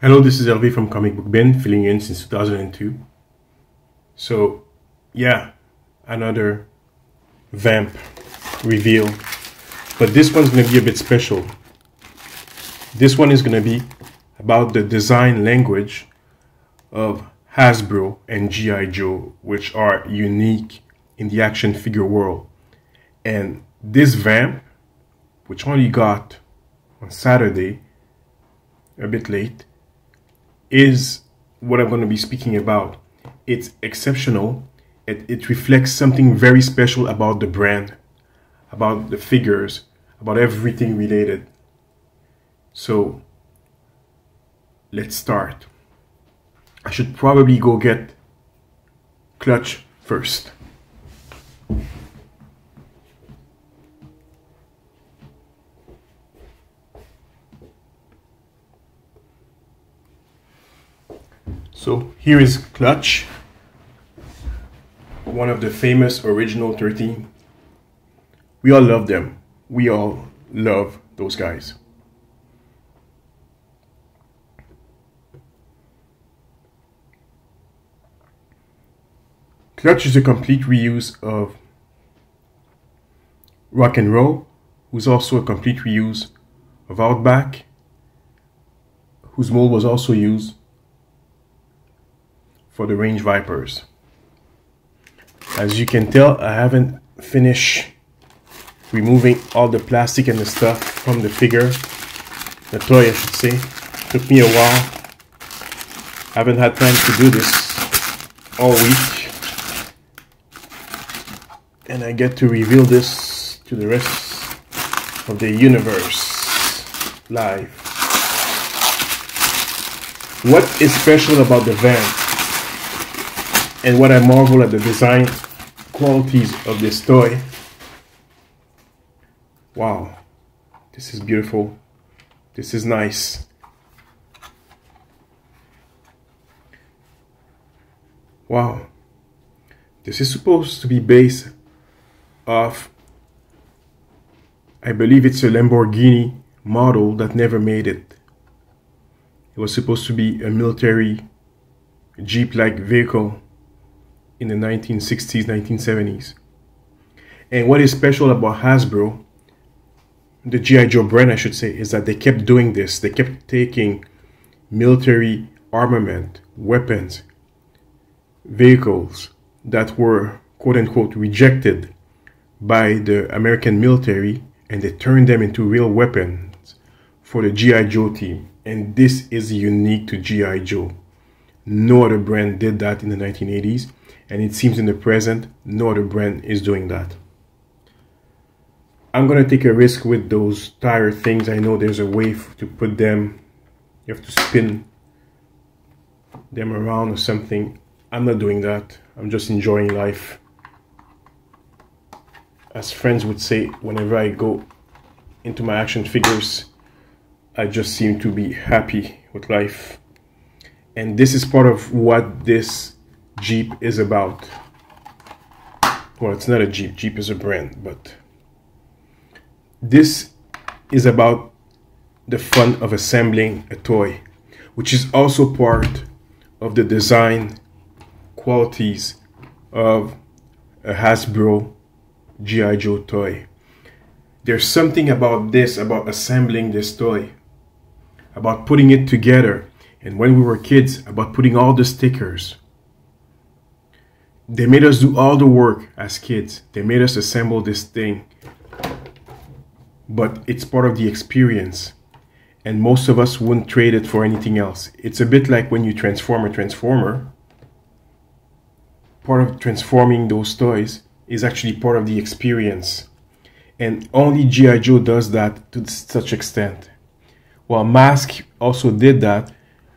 Hello, this is LV from Comic Book Bin, filling in since 2002. So, yeah, another Vamp reveal. But this one's going to be a bit special. This one is going to be about the design language of Hasbro and G.I. Joe, which are unique in the action figure world. And this Vamp, which only got on Saturday, a bit late, is what I'm going to be speaking about. It's exceptional. It reflects something very special about the brand, about the figures, about everything related. So let's start. I should probably go get Clutch first. So here is Clutch, one of the famous original 13. We all love them. We all love those guys. Clutch is a complete reuse of Rock and Roll, who's also a complete reuse of Outback, whose mold was also used for the Range Vipers. As you can tell, I haven't finished removing all the plastic and the stuff from the figure, the toy I should say. Took me a while. I haven't had time to do this all week. And I get to reveal this to the rest of the universe live. What is special about the Vamp? And what I marvel at the design qualities of this toy. Wow, this is beautiful. This is nice. Wow, this is supposed to be based off, I believe it's a Lamborghini model that never made it. It was supposed to be a military Jeep-like vehicle in the 1960s, 1970s. And what is special about Hasbro, the G.I. Joe brand I should say, is that they kept doing this. They kept taking military armament, weapons, vehicles that were quote-unquote rejected by the American military, and they turned them into real weapons for the G.I. Joe team. And this is unique to G.I. Joe. No other brand did that in the 1980s. And it seems in the present, no other brand is doing that. I'm going to take a risk with those tire things. I know there's a way to put them. You have to spin them around or something. I'm not doing that. I'm just enjoying life. As friends would say, whenever I go into my action figures, I just seem to be happy with life. And this is part of what this Jeep is about. Well, it's not a Jeep. Jeep is a brand, but this is about the fun of assembling a toy, which is also part of the design qualities of a Hasbro G.I. Joe toy. There's something about this, about assembling this toy, about putting it together, and when we were kids, about putting all the stickers. They made us do all the work as kids. They made us assemble this thing. But it's part of the experience. And most of us wouldn't trade it for anything else. It's a bit like when you transform a transformer. Part of transforming those toys is actually part of the experience. And only G.I. Joe does that to such extent. While Mask also did that,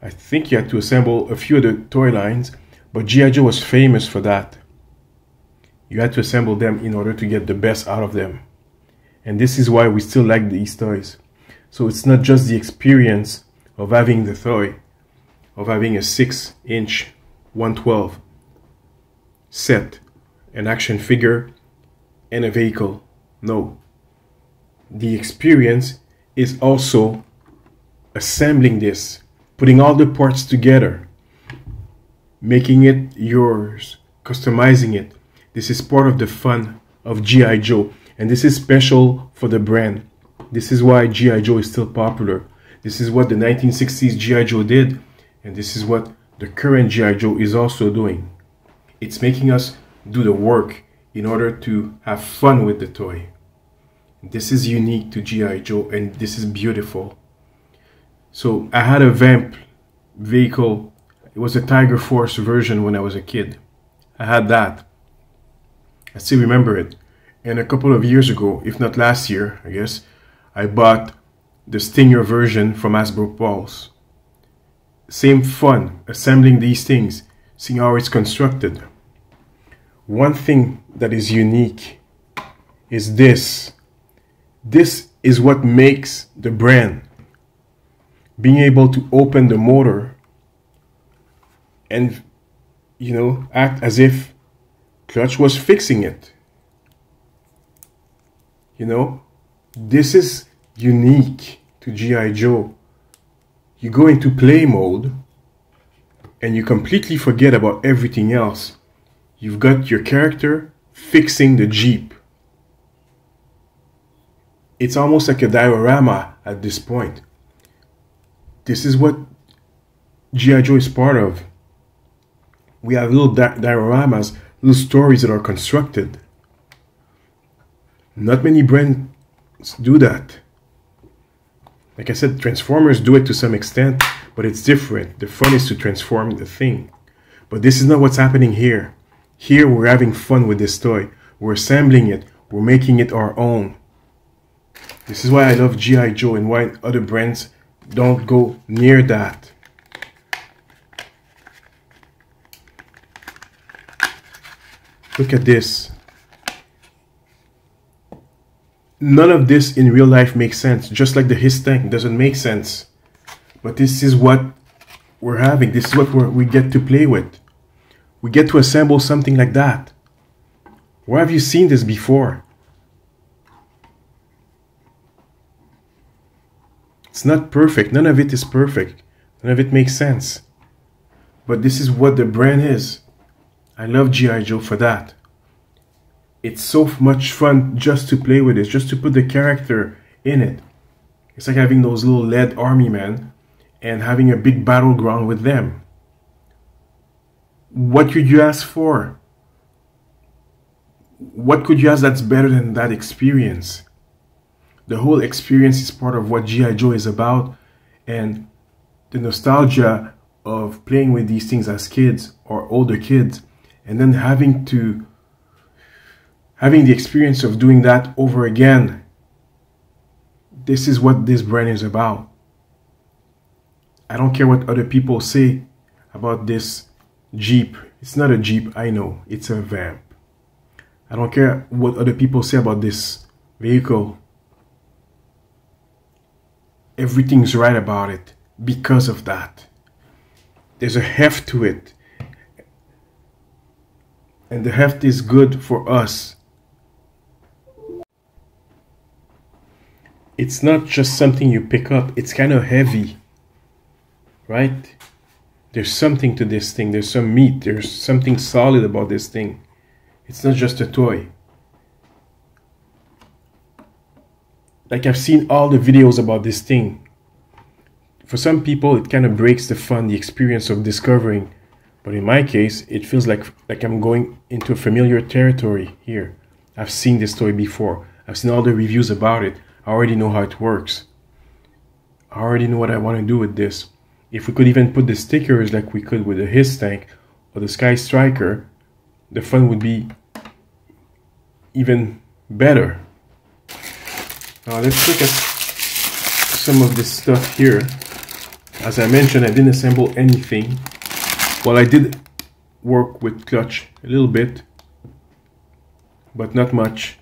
I think you had to assemble a few of the toy lines. But G.I. Joe was famous for that. You had to assemble them in order to get the best out of them. And this is why we still like these toys. So it's not just the experience of having the toy, of having a 6-inch 112 set, an action figure, and a vehicle. No. The experience is also assembling this putting all the parts together, making it yours, customizing it. This is part of the fun of G.I. Joe, and this is special for the brand. This is why G.I. Joe is still popular. This is what the 1960s G.I. Joe did, and this is what the current G.I. Joe is also doing. It's making us do the work in order to have fun with the toy. This is unique to G.I. Joe, and this is beautiful. So I had a Vamp vehicle. It was a Tiger Force version when I was a kid. I had that. I still remember it. And a couple of years ago, if not last year, I guess, I bought the Stinger version from Hasbro Pulse. Same fun, assembling these things, seeing how it's constructed. One thing that is unique is this. This is what makes the brand. Being able to open the motor and, you know, act as if Clutch was fixing it. You know, this is unique to G.I. Joe. You go into play mode and you completely forget about everything else. You've got your character fixing the Jeep. It's almost like a diorama at this point. This is what G.I. Joe is part of. We have little dioramas, little stories that are constructed. Not many brands do that. Like I said, Transformers do it to some extent, but it's different. The fun is to transform the thing. But this is not what's happening here. Here we're having fun with this toy. We're assembling it. We're making it our own. This is why I love G.I. Joe and why other brands don't go near that. Look at this. None of this in real life makes sense. Just like the His tank doesn't make sense. But this is what we're having. This is what we get to play with. We get to assemble something like that. Where have you seen this before? It's not perfect. None of it is perfect. None of it makes sense. But this is what the brand is. I love G.I. Joe for that. It's so much fun just to play with it, just to put the character in it. It's like having those little lead army men and having a big battleground with them. What could you ask for? What could you ask that's better than that experience? The whole experience is part of what G.I. Joe is about, and the nostalgia of playing with these things as kids or older kids, and then having the experience of doing that over again. This is what this brand is about. I don't care what other people say about this Jeep. It's not a Jeep, I know. It's a Vamp. I don't care what other people say about this vehicle. Everything's right about it because of that. There's a heft to it. And the heft is good for us. It's not just something you pick up. It's kind of heavy. Right? There's something to this thing. There's some meat. There's something solid about this thing. It's not just a toy. Like, I've seen all the videos about this thing. For some people, it kind of breaks the fun, the experience of discovering. But in my case, it feels like I'm going into a familiar territory here. I've seen this toy before. I've seen all the reviews about it. I already know how it works. I already know what I want to do with this. If we could even put the stickers like we could with the His tank or the Sky Striker, the fun would be even better. Now let's look at some of this stuff here. As I mentioned, I didn't assemble anything. Well, I did work with Clutch a little bit, but not much.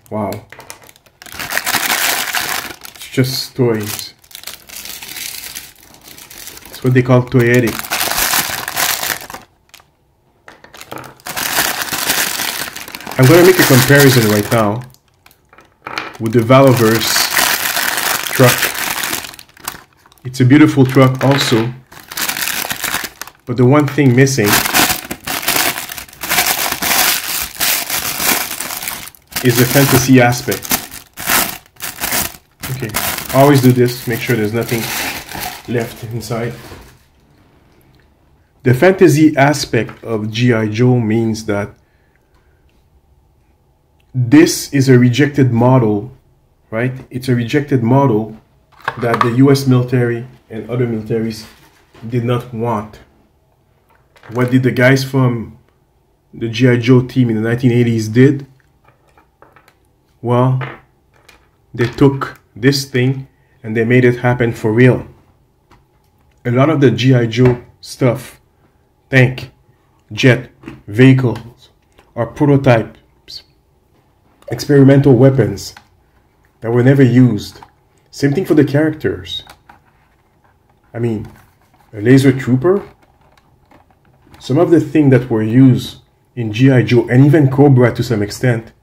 Wow. It's just toys. It's what they call toyetic. I'm going to make a comparison right now with the Valoverse truck. It's a beautiful truck also, but the one thing missing is the fantasy aspect. Okay, always do this, make sure there's nothing left inside. The fantasy aspect of G.I. Joe means that this is a rejected model, right? It's a rejected model that the US military and other militaries did not want. What did the guys from the G.I. Joe team in the 1980s did? Well, they took this thing and they made it happen for real. A lot of the G.I. Joe stuff, tank, jet, vehicles, are prototypes, experimental weapons that were never used. Same thing for the characters. I mean, a laser trooper. Some of the things that were used in G.I. Joe and even Cobra to some extent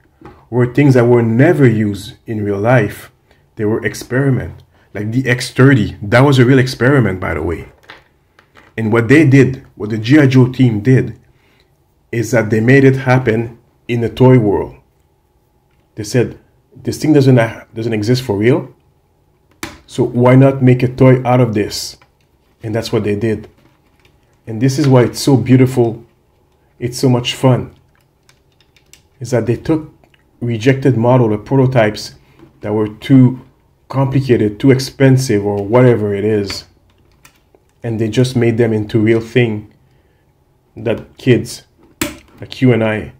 were things that were never used in real life. They were experiment. Like the X-30, that was a real experiment, by the way. And what they did, what the G.I. Joe team did, is that they made it happen in the toy world. They said, this thing doesn't exist for real, so why not make a toy out of this? And that's what they did. And this is why it's so beautiful, it's so much fun, is that they took rejected model, the prototypes that were too complicated, too expensive, or whatever it is, and they just made them into real thing that kids like you and I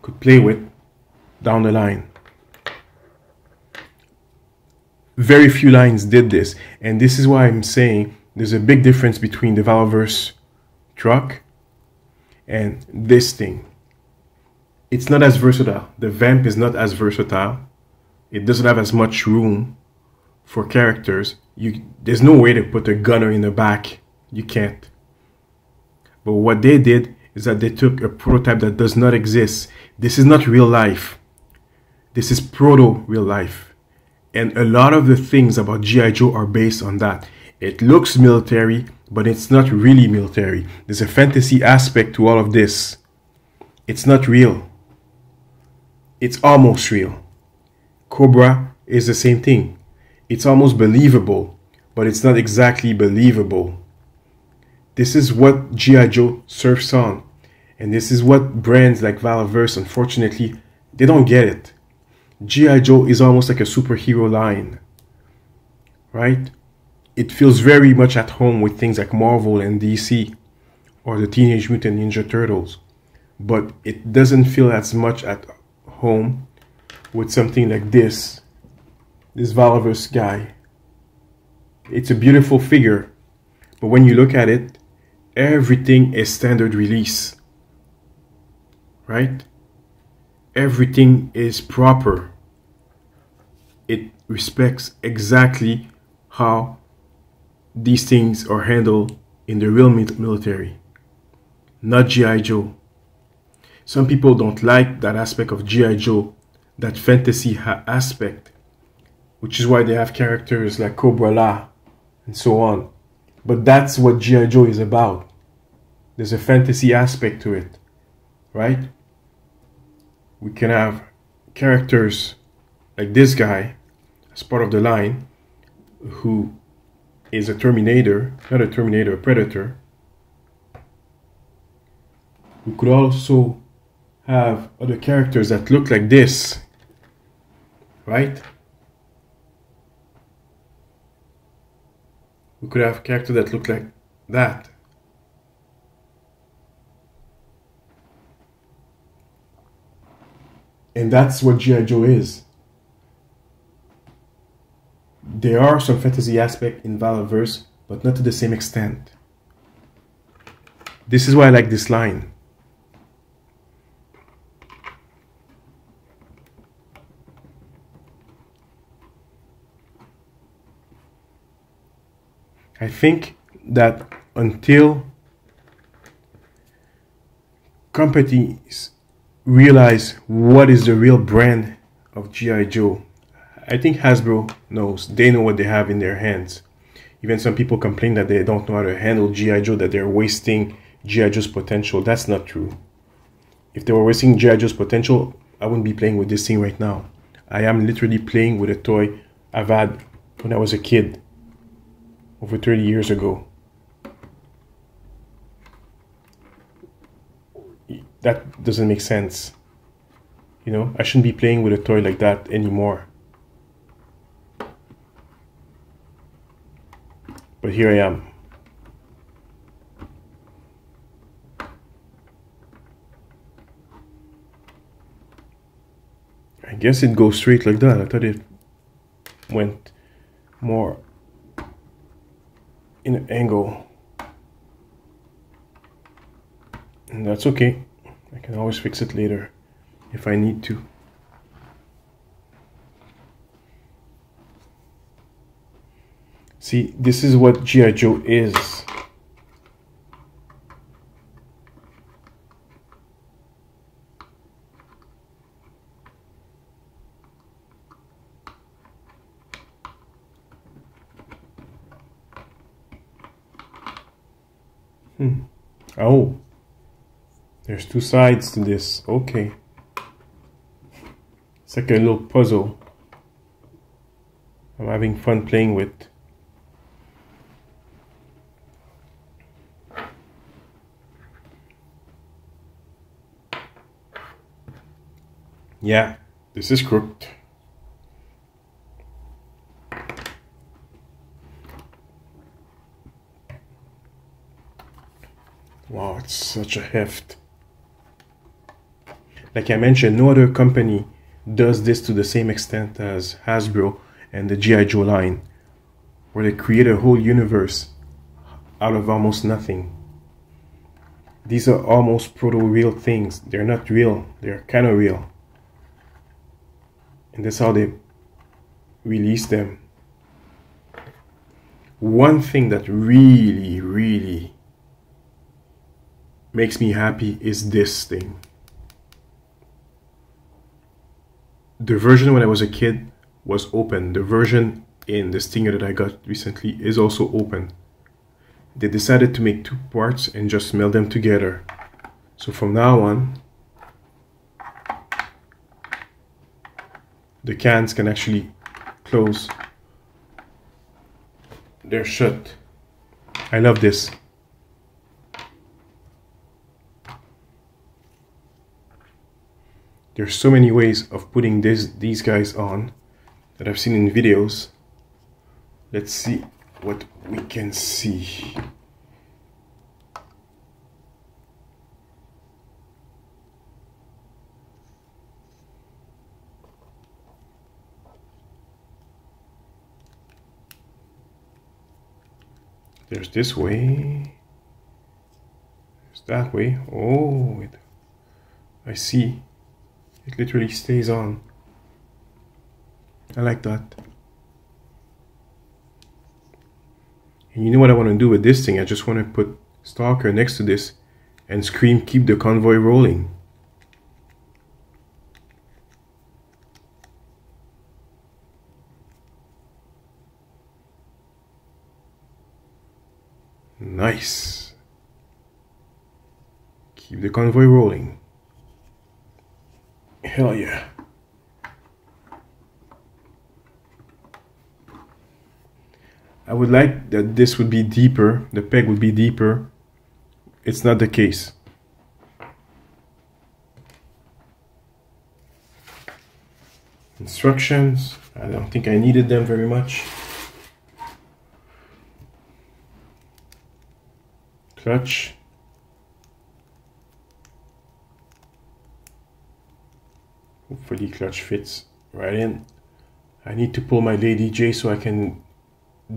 could play with down the line. Very few lines did this, and this is why I'm saying there's a big difference between the Valverse truck and this thing. It's not as versatile. The Vamp is not as versatile. It doesn't have as much room for characters. There's no way to put a gunner in the back. You can't. But what they did is that they took a prototype that does not exist. This is not real life. This is proto real life. And a lot of the things about G.I. Joe are based on that. It looks military, but it's not really military. There's a fantasy aspect to all of this. It's not real. It's almost real. Cobra is the same thing. It's almost believable, but it's not exactly believable. This is what G.I. Joe surfs on. And this is what brands like Valverse, unfortunately, they don't get it. G.I. Joe is almost like a superhero line, right? It feels very much at home with things like Marvel and DC or the Teenage Mutant Ninja Turtles, but it doesn't feel as much at home with something like this Valverse guy. It's a beautiful figure, but when you look at it, everything is standard release, right? Everything is proper. It respects exactly how these things are handled in the real military, not G.I. Joe. Some people don't like that aspect of G.I. Joe, that fantasy aspect, which is why they have characters like Cobra La and so on. But that's what G.I. Joe is about. There's a fantasy aspect to it, right? We can have characters like this guy as part of the line who is a Terminator, not a Terminator, a Predator. We could also have other characters that look like this, right? We could have characters that look like that. And that's what G.I. Joe is. There are some fantasy aspects in Valverse, but not to the same extent. This is why I like this line. I think that until companies realize what is the real brand of G.I. Joe, I think Hasbro knows. They know what they have in their hands. Even some people complain that they don't know how to handle G.I. Joe, that they're wasting G.I. Joe's potential. That's not true. If they were wasting G.I. Joe's potential, I wouldn't be playing with this thing right now. I am literally playing with a toy I've had when I was a kid, over 30 years ago. That doesn't make sense. You know, I shouldn't be playing with a toy like that anymore. But here I am. I guess it goes straight like that. I thought it went more in an angle. And that's okay. I can always fix it later if I need to. See, this is what G.I. Joe is. Oh, there's two sides to this. Okay. It's like a little puzzle I'm having fun playing with. Yeah, this is crooked. Wow, it's such a heft. Like I mentioned, no other company does this to the same extent as Hasbro and the G.I. Joe line, where they create a whole universe out of almost nothing. These are almost proto-real things. They're not real, they're kind of real. And that's how they release them. One thing that really makes me happy is this thing. The version when I was a kid was open. The version in the Stinger that I got recently is also open. They decided to make two parts and just meld them together. So from now on, the cans can actually close. They're shut. I love this. There's so many ways of putting these guys on that I've seen in videos. Let's see what we can see. There's this way. There's that way. Oh, I see. It literally stays on. I like that. And you know what I want to do with this thing? I just want to put Stalker next to this and scream, "Keep the convoy rolling." Nice. Keep the convoy rolling. Hell yeah. I would like that this would be deeper, the peg would be deeper. It's not the case. Instructions, I don't think I needed them very much. Clutch. Hopefully clutch fits right in. I need to pull my Lady J so I can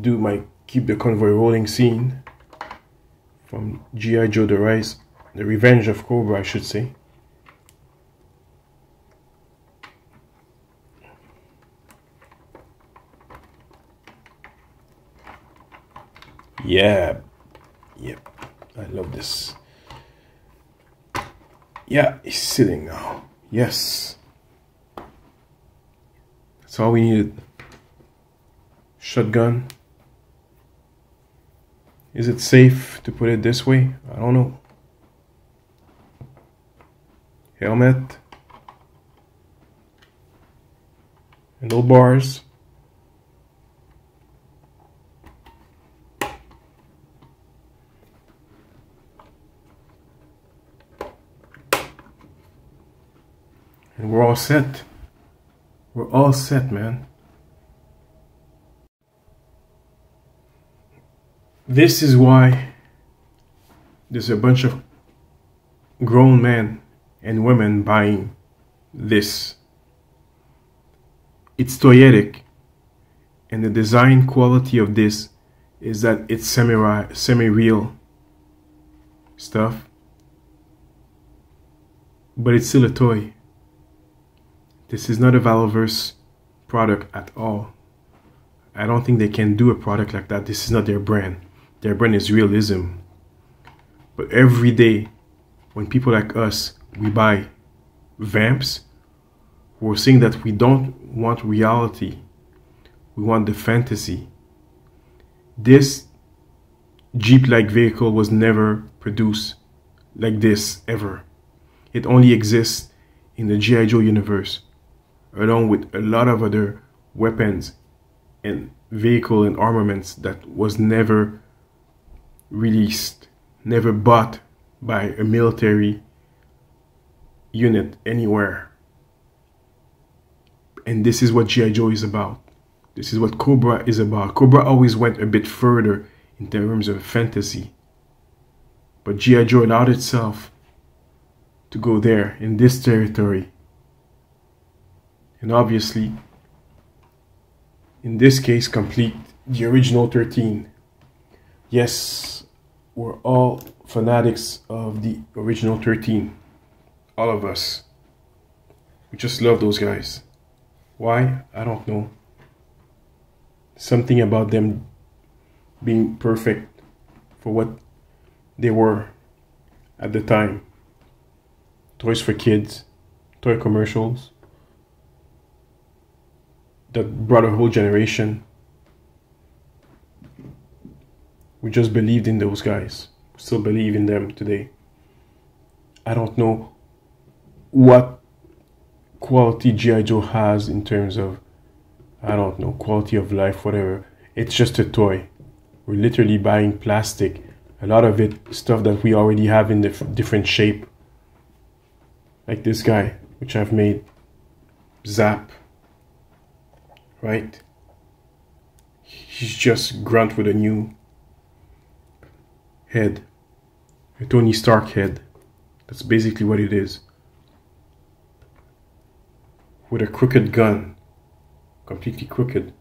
do my Keep the Convoy Rolling scene from G.I. Joe The Revenge of Cobra, I should say. Yeah, yep, I love this. Yeah, he's sitting now. Yes. That's all we needed. Shotgun. Is it safe to put it this way? I don't know. Helmet. Handlebars. And we're all set. We're all set, man. This is why there's a bunch of grown men and women buying this. It's toyetic, and the design quality of this is that it's semi-real stuff, but it's still a toy. This is not a Valveverse product at all. I don't think they can do a product like that. This is not their brand. Their brand is realism. But every day, when people like us, we buy vamps, we're saying that we don't want reality. We want the fantasy. This Jeep-like vehicle was never produced like this, ever. It only exists in the G.I. Joe universe, along with a lot of other weapons and vehicle and armaments that was never released, never bought by a military unit anywhere. And this is what G.I. Joe is about. This is what Cobra is about. Cobra always went a bit further in terms of fantasy. But G.I. Joe allowed itself to go there in this territory. And obviously, in this case, complete the original 13. Yes, we're all fanatics of the original 13. All of us. We just love those guys. Why? I don't know. Something about them being perfect for what they were at the time. Toys for kids, toy commercials that brought a whole generation. We just believed in those guys. We still believe in them today. I don't know what quality G.I. Joe has in terms of, I don't know, quality of life, whatever. It's just a toy. We're literally buying plastic. A lot of it, stuff that we already have in the different shape. Like this guy, which I've made. Zap. Right? He's just Grunt with a new head. A Tony Stark head. That's basically what it is. With a crooked gun. Completely crooked.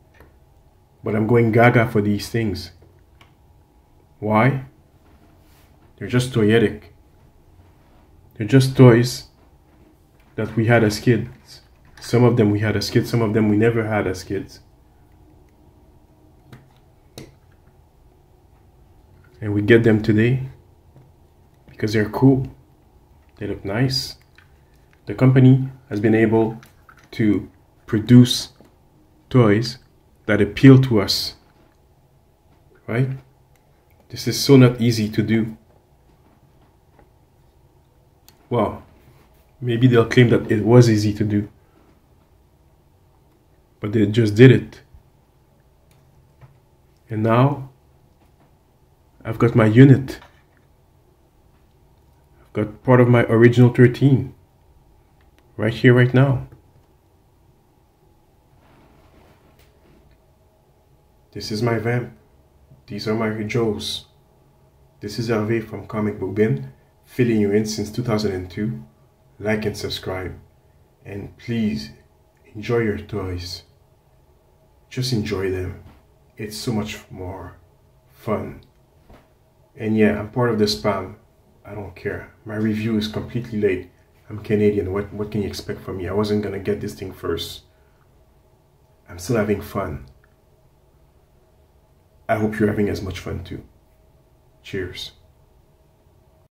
But I'm going gaga for these things. Why? They're just toyetic. They're just toys that we had as kids. Some of them we had as kids, some of them we never had as kids. And we get them today because they're cool. They look nice. The company has been able to produce toys that appeal to us. Right? This is so not easy to do. Well, maybe they'll claim that it was easy to do. But they just did it. And now, I've got my unit. I've got part of my original 13. Right here, right now. This is my vamp. These are my Joes. This is Hervé from Comic Book Bin, filling you in since 2002. Like and subscribe. And please, enjoy your toys. Just enjoy them. It's so much more fun. And yeah, I'm part of the spam. I don't care. My review is completely late. I'm Canadian. What can you expect from me? I wasn't gonna get this thing first. I'm still having fun. I hope you're having as much fun too. Cheers.